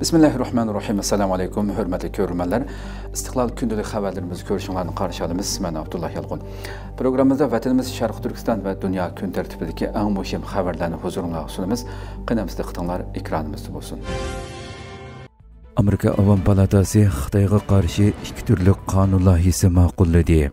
Bismillahirrahmanirrahim. Assalamu alaykum. Hürmetli görürmenler. İstiklal gündəlik xəbərlərimizi görüşünlərini qarşı alımız. Mən Abdullah Yalğun. Programımızda vətənimiz Şərq Türkistan və dünya gün tərtibindəki ən mühim xəbərlərini huzuruna sunumuz. Qınamızda qıtınlar ekranımızda olsun. Amerika Avam Palatası Xitayğa qarşı iki türlü qanun layihəsi ma'qulladı.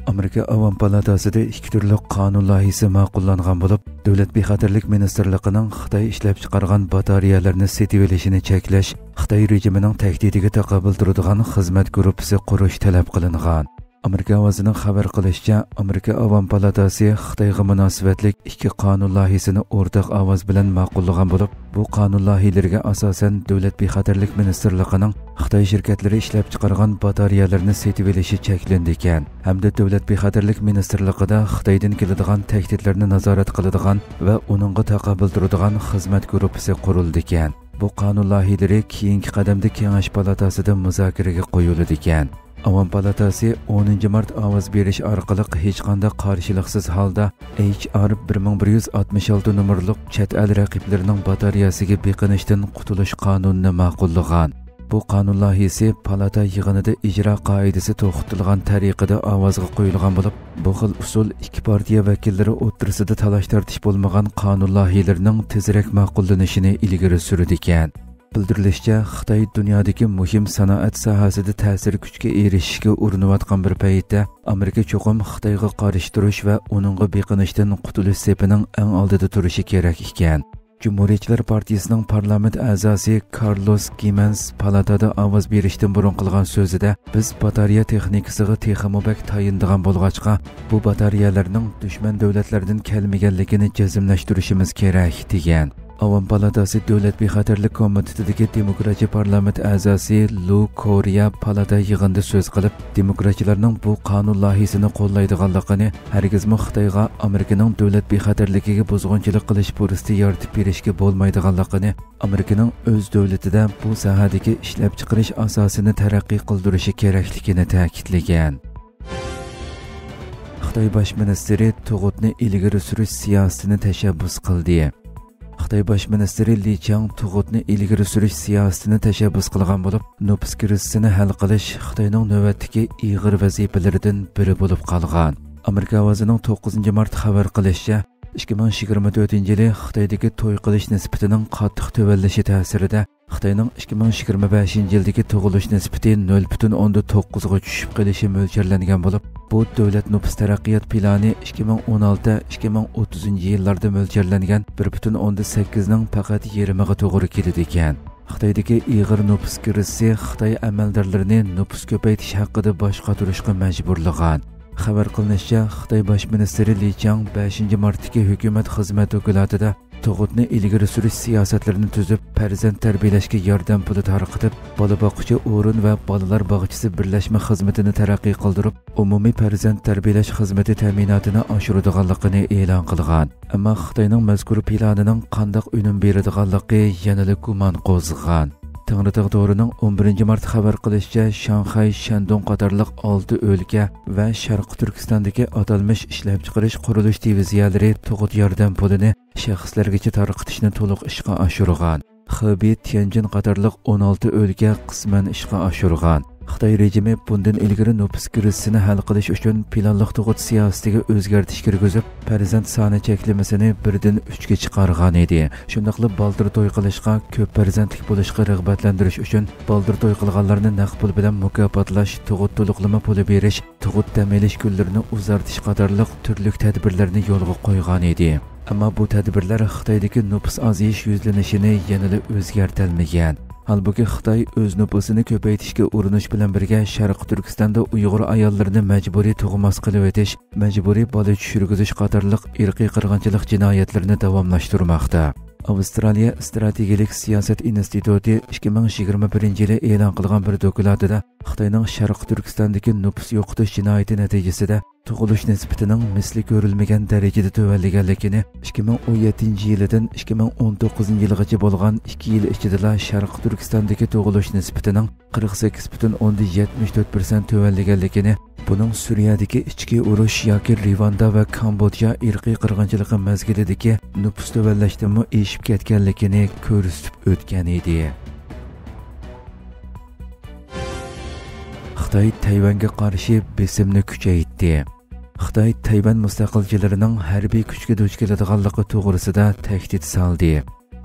Amerika Avam Palatasıda iki türlü qanun layihəsi ma'qullanğan bo'lib, Davlat bexatarlik ministerligining Xitoy ishlab chiqargan batareyalarni setib olishini cheklash, Xitoy rejimining tahdidiga taqobil turadigan xizmat guruhi qurish talab qilingan. Amerika ovozining xabar qilishicha, Amerika Avam Palatasi Xitoyga munosabatlik ikki qonun loyihasini o'rtaq ovoz bilan ma'qullagan bo'lib, bu qonun loyihalariga asosan Davlat bexatarlik ministerligining Xitoy shirkatlari ishlab chiqargan batareyalarni setib olishi cheklandi ekan, hamda Davlat bexatarlik ministerligida Xitoydan keladigan tahdidlarni nazorat qiladigan va uningga taqobil turadigan xizmat guruhi qurildi ekan. Bu qonun loyihalari keyingi qadamda Kengash palatasida muzokaraga qo'yiladi ekan. Avam Palatası 10 mart ovoz berish orqali hech qanday qarshiliksiz holda HR 1166 nomerli chet el raqiblarining batareyasiga beqinishdan qutulish qonunini ma'qullagan. Bu qonun loyihasi palata yig'inida ijro qoidasi to'xtatilgan tariqada ovozga qo'yilgan bo'lib, bu xil usul ikki partiya vakillari o'rtasida talash-tartish bo'lmagan qonun loyihalarining tezroq ma'qullanishini ilgari surdi ekan. Bildirilishicha, Xitoy dunyodagi muhim sanoat sohasida ta'sir kuchga erishishga urinayotgan bir paytda Amerika cho'qim Xitoyga qarshi turish va uningga beqinishdan qutulish sepining eng oldida turishi kerak ekan. Cumhuriyetçiler Partiyasining parlament a'zosi Carlos Gimenez palatada ovoz berishdan burun qilgan so'zida, biz batareya texnikasiga texmobak tayindigan bo'lg'achqa, bu batareyalarning dushman davlatlardan kelmaganligini jazmlashtirishimiz kerak degan. Avam Palatası Davlat bexatarlik komitetidagi demokratiya parlament a'zosi Lu Korea palata yig'inida so'z qilib, demokratchilarning bu qonun loyihasini qo'llaydiganligini, hargizmi Xitoyga Amerikaning davlat bexatarligiga buzg'unchilik qilish fursati yaratib berishga bo'lmaydiganligini, Amerikaning o'z davlatida bu sohadagi ishlab chiqarish asosini taraqqiy qildirishi kerakligini ta'kidlagan. Xitoy bosh ministri tug'utni ilgari surish siyosatini tashabbus qildi. Xitoy bosh ministri Li Chang tug'utni ilgari surish siyosatini tashabbus qilgan bo'lib, nupus krizisini hal qilish Xitoyning navbatdagi ig'ir vazifalaridan biri bo'lib qolgan. Amerika ovozining 9 mart xabar qilishicha, 2024-yili Xitoydagi to'y qilish nisbatining qattiq tuvanlashi ta'sirida Xitoyning 2025-yildagi tug'ilish nisbati 0.9 ga tushib qolishi mo'ljallangan bo'lib, bu davlat nupus taraqqiyot plani 2016-2030 yillarda mo'ljallangan 1.8 ning faqat yarmiga to'g'ri keladi ekan. Xitoydagi ig'ir nupus krizisi Xitoy amaldorlarini nupus ko'paytirish haqida bosh qotirishga majburlagan. Xabar qilinishicha, Xitoy bosh ministri Li Chang 5 martdagi hukumat xizmat doklatiida tug'utni ilgari surish siyosatlarini tuzib, farzand tarbiyalashga yordam puli tarqatib, bola boquvchi o'rin va bolalar bog'chisi birlashma xizmatini taraqqiy qildirib, umumiy farzand tarbiyalash xizmati ta'minotini oshiradiganligini e'lon qilgan. Ammo Xitoyning mazkur planining qanday unum beradiganligi yanada gumon qo'zg'agan. Tengritog' to'rining 11 mart xabar qilishicha, Shanxay, Shandong qatorliq 6 o'lka va Sharq Turkistondagi atalmish ishlab chiqarish qurilish diviziyalari tug'ut yordam pulini shaxslargacha tarqatishni to'liq ishga oshirgan. Xibey, Tianjin qatorliq 16 o'lka qisman ishga oshirgan. Xitoy rejimi bundan ilgari nupus krizisini hal qilish uchun planliq tug'ut siyosatiga o'zgartirish kirgizib, farzand soni cheklamasini 1dan 3 ga chiqargan edi. Shundaqla baldir to'y qilishga, ko'p farzandlik bo'lishga rag'batlantirish uchun baldir to'y qilganlarni naqd pul bilan mukofotlash, tug'ut to'liqlama puli berish, tug'ut dam olish kunlarini uzartish qatorliq turli tadbirlarni yo'lga qo'ygan edi. Ammo bu tadbirlar Xitoydagi nupus oziyish yuzlanishini yanada o'zgartirmagan. Halbuki Xitoy o'z nupusini ko'paytirishga urinish bilan birga Sharq Turkistonda Uyg'ur ayollarini majburiy tug'mas qilib o'tish, majburiy bola tushirgizish qatorliq irqiy qirg'inchilik jinoyatlarini davomlashtirmoqda. Avstraliya strategik siyosat instituti 2021-yili e'lon qilgan bir dokladida Xitoyning Sharq Turkistondagi nupus yo'qotish jinoyati natijasida tug'ilish nisbatining misli ko'rilmagan darajada tuvanlaganligini, 2017-yildan 2019-yilgacha bo'lgan 2 yil ichida Sharq Turkistondagi tug'ilish nisbatining 48.74% tuvanlaganligini, buning Suriyadagi ichki urush yoki Livanda va Kambodja irqiy qirg'inchiligi mazgilidagi nupus tuvanlashdan eshib ketganligini ko'rsatib o'tgan edi. Xitoy Tayvanga qarshi besimni kuchaytirdi. Xitoy Tayvan mustaqilchilarining harbiy kuchga duch keladiganligi to'g'risida tahdid soldi.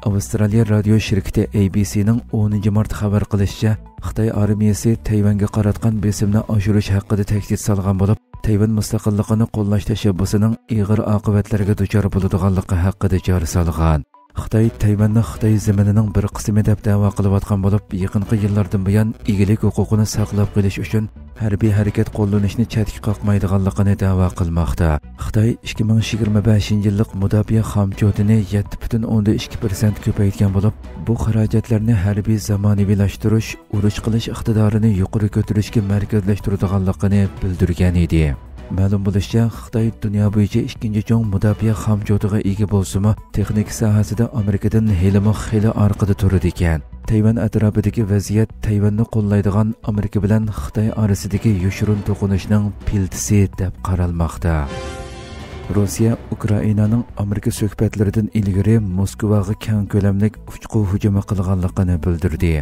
Avstraliya radio shirkati ABC'ning 10 mart xabar qilishicha, Xitoy armiyasi Tayvanga qaratgan besimni oshirish haqida tahdid solgan bo'lib, Tayvan mustaqilligini qo'llash tashabbusining ig'ir oqibatlariga duchor bo'ladiganligi haqida joriy solgan. Xitoy Tayvanni Xitoy zaminining bir qismi deb da'vo qilayotgan bo'lib, yaqinqi yillardan buyon egilik huquqini saqlab qolish uchun harbiy harakat qo'llanishni chetga qoqmaydiganligini da'vo qilmoqda. Xitoy 2025-yillik mudofaa xomchodini 7.2% ko'paytirgan bo'lib, bu xarajatlarni harbiy zamonaviylashtirish, urush qilish iqtidorini yuqori ko'tarishga markazlashtiradiganligini bildirgan edi. Ma'lum bo'lishicha, Xitoy dunyo bo'yicha ikkinchi chong mudofaa xomchotiga ega bo'lsa-mu, texnik sohasida Amerikadan xili orqada turadi ekan. Tayvan atrofidagi vaziyat Tayvanni qo'llaydigan Amerika bilan Xitoy orasidagi yoshirin to'qinishning piltisi deb qaralmoqda. Rossiya Ukrainaning Amerika suhbatlaridan ilgari Moskvaga keng ko'lamli uchqu hujumi qilganligini bildirdi.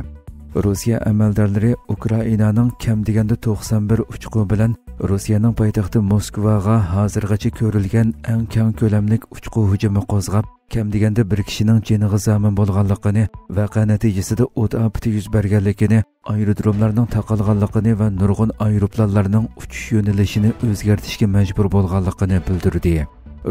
Rossiya amaldorlari Ukrainaning kam deganda 91 uchqu bilan Rossiyaning poytaxti Moskvaga hozirgacha ko'rilgan eng keng ko'lamli uchqu hujumi qo'zg'ab, kam deganda bir kishining joniga zamin bo'lganligini, voqea natijasida o't ofati yuz berganligini, aerodromlarning taqalganligini va nurg'un aeroplanlarning uchish yo'nalishini o'zgartirishga majbur bo'lganligini bildirdi.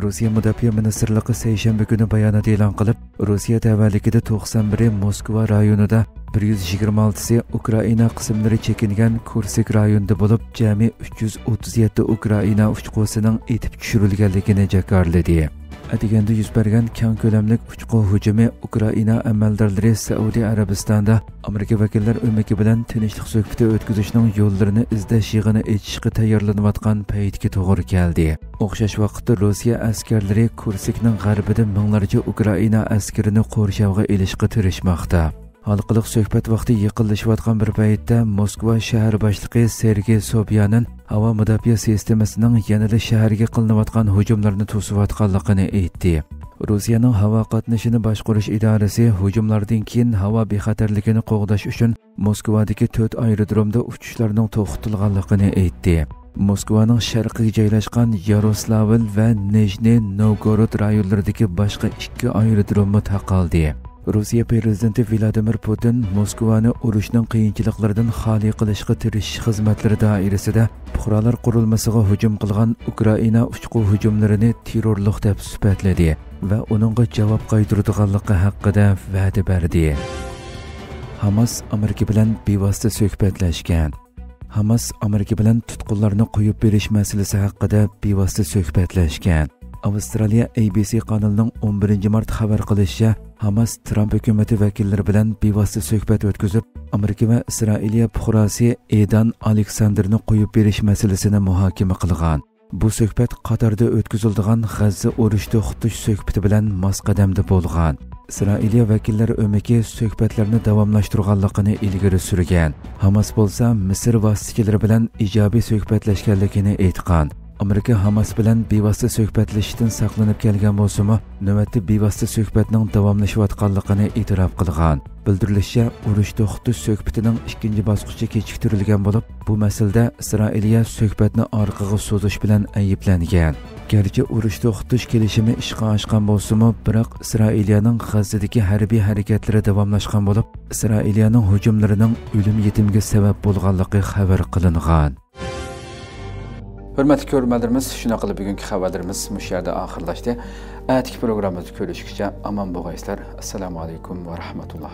Rossiya Mudofaa ministrligi seshanba kuni bayonot e'lon qilib, Rossiya tavalligida 91 Moskva rayonida 126 Ukraina qismlari chekingan Kursk rayonida bo'lib, jami 337 Ukraina uchqusining etib tushirilganligini jakarladi. Atiganda yuz bergan keng ko'lamli uchqu hujumi Ukraina amaldorlari Saudiya Arabistonda Amerika vakillar o'maki bilan tinchlik suhbati o'tkazishning yo'llarini izlash yig'ini echishga tayyorlanayotgan paytga to'g'ri keldi. O'xshash vaqtda Rossiya askarlari Kurskning g'arbida minglarcha Ukraina askarini qo'rshavga ilishga tirishmoqda. Halqiliq suhbat vaqti yaqinlashayotgan bir paytda Moskva shahar boshlig'i Sergey Sobyanin havo mudofaa sistemasining yanada shaharga qilinayotgan hujumlarni to'sayotganligini aytdi. Rossiyaning havo qatnashini boshqarish idorasi hujumlardan keyin havo bexatarligini qo'g'dash uchun Moskvadagi 4 aerodromda uchishlarning to'xtatilganligini aytdi. Moskvaning sharqiga joylashgan Yaroslavl va Nijniy Novgorod rayonlaridagi boshqa 2 aerodromga taqaldi. Rossiya prezidenti Vladimir Putin Moskvani urushning qiyinchiliklaridan xoli qilishga tirishish xizmatlari doirasida fuqarolar qurilmasiga hujum qilgan Ukraina uchqu hujumlarini terrorlik deb sifatladi va uningga javob qaytaradiganligi haqida va'da berdi. Hamas Amerika bilan bevosita suhbatlashgan. Hamas Amerika bilan tutqunlarni qo'yib berish masalasi haqida bevosita suhbatlashgan. Avstraliya ABC kanalining 11 mart xabar qilishicha, Hamas Trump hukumati vakillari bilan bevosita suhbat o'tkazib, Amerika va Isroiliya fuqarosi Edan Aleksanderni qo'yib berish masalasini muhokama qilgan. Bu suhbat Qatarda o'tkazilgan G'azza urush to'xtatish suhbati bilan mosqadamda bo'lgan. Isroiliya vakillari o'maki suhbatlarni davomlashtirganligini ilgari surgan. Hamas bo'lsa Misr vositachilari bilan ijobiy suhbatlashganligini aytgan. Amerika Hamas bilan bevosita suhbatlashishdan saqlanib kelgan bo'lsa-mu, navbatda bevosita suhbatning davomlashayotganligini e'tirof qilgan. Bildirilishicha, urush to'xtatish suhbatining ikkinchi bosqichi kechiktirilgan bo'lib, bu masalada Isroiliya suhbatni orqaga so'zish bilan ayblangan. Garchi urush to'xtatish kelishimi ishga oshgan bo'lsa-mu, biroq Isroiliyaning G'azzadagi harbiy harakatlari davomlashgan bo'lib, Isroiliyaning hujumlarining o'lim-yetimga sabab bo'lganligi xabar qilingan. Hürmetli görürmelerimiz, şuna qilib bugungi xabarlarimiz mush yerda oxirlashdi. Atiki programmamizni ko'rishguncha aman bo'lgaysizlar. Assalomu alaykum va rahmatulloh.